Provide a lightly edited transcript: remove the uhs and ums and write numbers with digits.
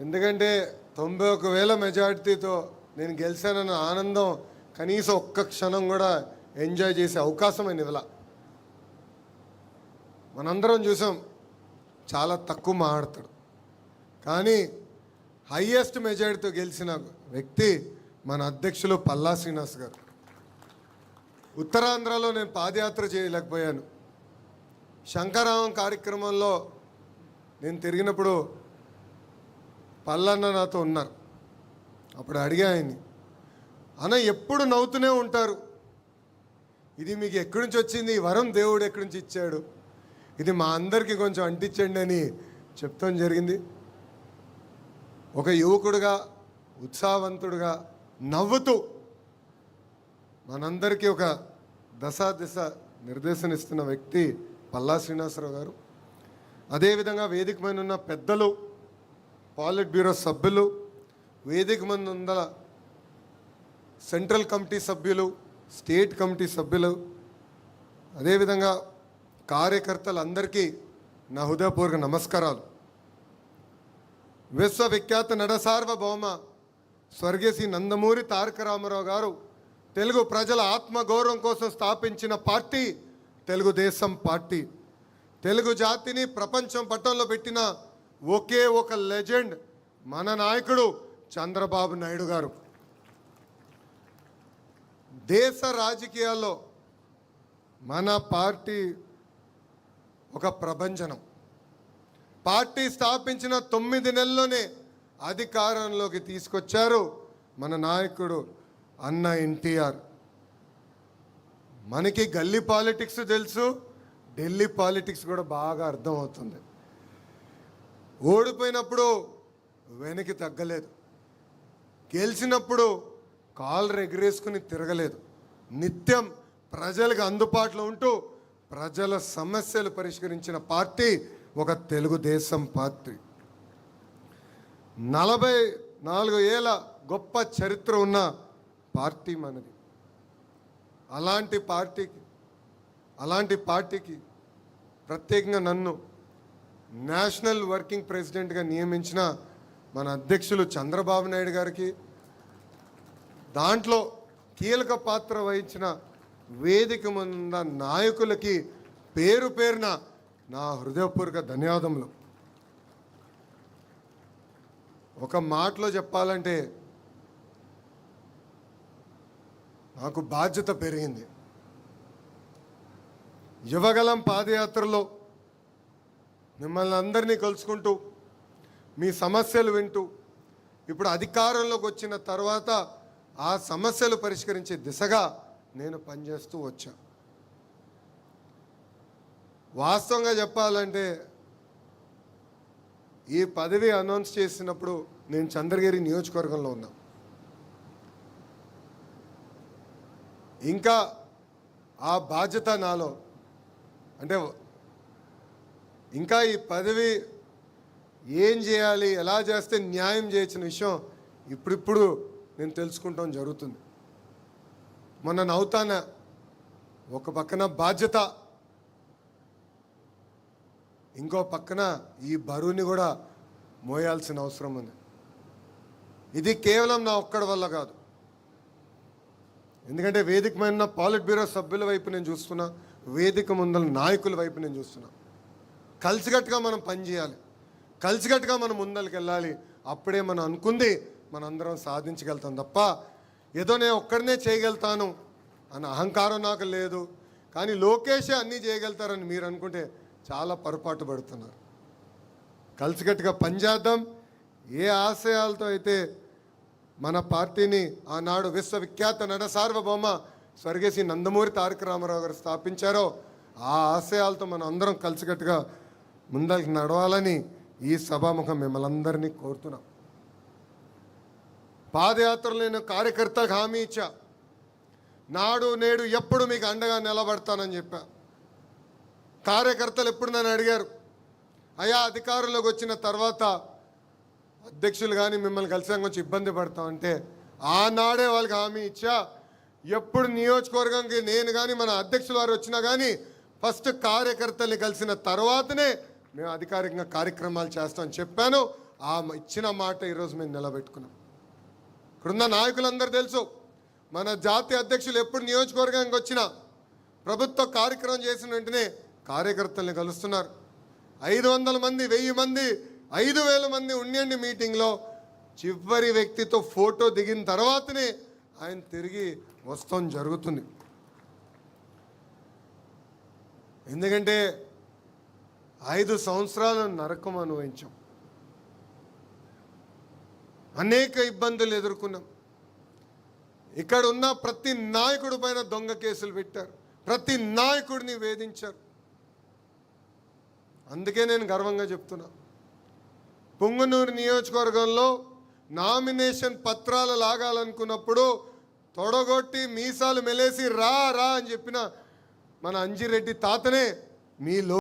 ఎందుకంటే 91,000 మెజార్టీతో నేను గెలిచానన్న ఆనందం కనీసం ఒక్క క్షణం కూడా ఎంజాయ్ చేసే అవకాశం ఆయన ఇవ్వాల. మనందరం చూసాం, చాలా తక్కువ మాట్లాడతాడు, కానీ హయ్యెస్ట్ మెజారిటీతో గెలిచిన వ్యక్తి మన అధ్యక్షులు పల్లా శ్రీనివాస్ గారు. ఉత్తరాంధ్రలో నేను పాదయాత్ర చేయలేకపోయాను. శంకరామం కార్యక్రమంలో నేను తిరిగినప్పుడు పల్లన్న నాతో ఉన్నారు. అప్పుడు అడిగా ఆయన్ని, అన్న ఎప్పుడు నవ్వుతూనే ఉంటారు, ఇది మీకు ఎక్కడి నుంచి వచ్చింది, ఈ వరం దేవుడు ఎక్కడి నుంచి ఇచ్చాడు, ఇది మా అందరికీ కొంచెం అంటించండి అని చెప్తాం జరిగింది. ఒక యువకుడుగా, ఉత్సాహవంతుడుగా, నవ్వుతూ మనందరికీ ఒక దిశ నిర్దేశం ఇస్తున్న వ్యక్తి పల్లా శ్రీనివాసరావు గారు. అదేవిధంగా వేదిక మీద ఉన్న పెద్దలు, పాలిట్ బ్యూరో సభ్యులు, వేదిక మీద ఉన్న సెంట్రల్ కమిటీ సభ్యులు, స్టేట్ కమిటీ సభ్యులు, అదేవిధంగా కార్యకర్తలందరికీ నా హృదయపూర్వక నమస్కారాలు. విశ్వవిఖ్యాత నట సార్వభౌమ స్వర్గీయ శ్రీ నందమూరి తారక రామారావు గారు తెలుగు ప్రజల ఆత్మగౌరవం కోసం స్థాపించిన పార్టీ తెలుగుదేశం పార్టీ. తెలుగు జాతిని ప్రపంచం పట్టంలో పెట్టిన ఒకే ఒక లెజెండ్ మన నాయకుడు చంద్రబాబు నాయుడు గారు. దేశ రాజకీయాల్లో మన పార్టీ ఒక ప్రభంజనం. పార్టీ స్థాపించిన 9 నెలల్లోనే అధికారంలోకి తీసుకొచ్చారు మన నాయకుడు అన్న ఎన్టీఆర్. మనకి గల్లీ పాలిటిక్స్ తెలుసు, ఢిల్లీ పాలిటిక్స్ కూడా బాగా అర్థమవుతుంది. ఓడిపోయినప్పుడు వెనక్కి తగ్గలేదు, గెలిచినప్పుడు కాళ్ళు ఎగరేసుకుని తిరగలేదు. నిత్యం ప్రజలకు అందుబాటులో ఉంటూ ప్రజల సమస్యలు పరిష్కరించిన పార్టీ ఒక తెలుగుదేశం పార్టీ. 44 ఏళ్ళ గొప్ప చరిత్ర ఉన్న పార్టీ మనది. అలాంటి పార్టీకి ప్రత్యేకంగా నన్ను నేషనల్ వర్కింగ్ ప్రెసిడెంట్గా నియమించిన మన అధ్యక్షులు చంద్రబాబు నాయుడు గారికి, దాంట్లో కీలక పాత్ర వహించిన వేదిక ముంద నాయకులకి పేరు పేరున నా హృదయపూర్వక ధన్యవాదములు. ఒక మాటలో చెప్పాలంటే నాకు బాధ్యత పెరిగింది. యువగలం పాదయాత్రలో మిమ్మల్ని అందరినీ కలుసుకుంటూ, మీ సమస్యలు వింటూ, ఇప్పుడు అధికారంలోకి వచ్చిన తర్వాత ఆ సమస్యలు పరిష్కరించే దిశగా నేను పనిచేస్తూ వచ్చా. వాస్తవంగా చెప్పాలంటే ఈ పదవి అనౌన్స్ చేసినప్పుడు నేను చంద్రగిరి నియోజకవర్గంలో ఉన్నా. ఇంకా ఆ బాధ్యత నాలో, అంటే ఇంకా ఈ పదవి ఏం చేయాలి, ఎలా చేస్తే న్యాయం చేయించిన విషయం ఇప్పుడిప్పుడు నేను తెలుసుకుంటాం జరుగుతుంది. మొన్న నవ్వుతాన, ఒక పక్కన బాధ్యత, ఇంకో పక్కన ఈ బరువుని కూడా మోయాల్సిన అవసరం ఉంది. ఇది కేవలం నా ఒక్కడి వల్ల కాదు, ఎందుకంటే వేదిక మీద పాలిట్ బ్యూరో సభ్యుల వైపు నేను చూస్తున్నా, వేదిక ముందల నాయకుల వైపు నేను చూస్తున్నా. కలిసికట్టుగా మనం పనిచేయాలి, కలిసికట్టుగా మనం ముందరికి వెళ్ళాలి. అప్పుడే మనం అనుకుంది మనందరం సాధించగలుగుతాం తప్ప ఏదో నేను ఒక్కడనే చేయగలుగుతాను అన్న అహంకారం నాకు లేదు. కానీ లోకేషే అన్నీ చేయగలుగుతారని మీరు అనుకుంటే చాలా పొరపాటు పడుతున్నారు. కలిసికట్టుగా పనిచేద్దాం. ఏ ఆశయాలతో అయితే మన పార్టీని ఆనాడు విశ్వవిఖ్యాత నట సార్వభౌమ స్వర్గీయ శ్రీ నందమూరి తారక రామారావు గారు స్థాపించారో ఆ ఆశయాలతో మనం అందరం కలిసికట్టుగా ముందరికి నడవాలని ఈ సభాముఖం మిమ్మల్ని అందరినీ కోరుతున్నాం. పాదయాత్రలో నేను కార్యకర్తలకు హామీ ఇచ్చా, నాడు నేడు ఎప్పుడు మీకు అండగా నిలబడతానని చెప్పా. కార్యకర్తలు ఎప్పుడు నన్ను అడిగారు, అయ్యా అధికారంలోకి వచ్చిన తర్వాత అధ్యక్షులు కానీ మిమ్మల్ని కలిసాక కొంచెం ఇబ్బంది పడతామంటే ఆనాడే వాళ్ళకి హామీ ఇచ్చా, ఎప్పుడు నియోజకవర్గంకి నేను కానీ మన అధ్యక్షుల వారు వచ్చినా కానీ ఫస్ట్ కార్యకర్తల్ని కలిసిన తర్వాతనే మేము అధికారికంగా కార్యక్రమాలు చేస్తామని చెప్పాను. ఇచ్చిన మాట ఈరోజు మేము నిలబెట్టుకున్నాం. ఇక్కడున్న నాయకులందరూ తెలుసు, మన జాతీయ అధ్యక్షులు ఎప్పుడు నియోజకవర్గానికి వచ్చినా ప్రభుత్వ కార్యక్రమం చేసిన వెంటనే కార్యకర్తల్ని కలుస్తున్నారు. 500 మంది, 1000 మంది, 5000 మంది ఉండండి మీటింగ్లో, చివరి వ్యక్తితో ఫోటో దిగిన తర్వాతనే ఆయన తిరిగి వస్తాం జరుగుతుంది. ఎందుకంటే 5 సంవత్సరాలు నరకం అనుభవించాం, అనేక ఇబ్బందులు ఎదుర్కొన్నాం. ఇక్కడ ఉన్న ప్రతి నాయకుడి పైన దొంగ కేసులు పెట్టారు, ప్రతి నాయకుడిని వేధించారు. అందుకే నేను గర్వంగా చెప్తున్నా, పుంగనూరు నియోజకవర్గంలో నామినేషన్ పత్రాలు లాగాలనుకున్నప్పుడు తొడగొట్టి మీసాలు మెలేసి రా రా అని చెప్పిన మన అంజిరెడ్డి తాతనే మీలో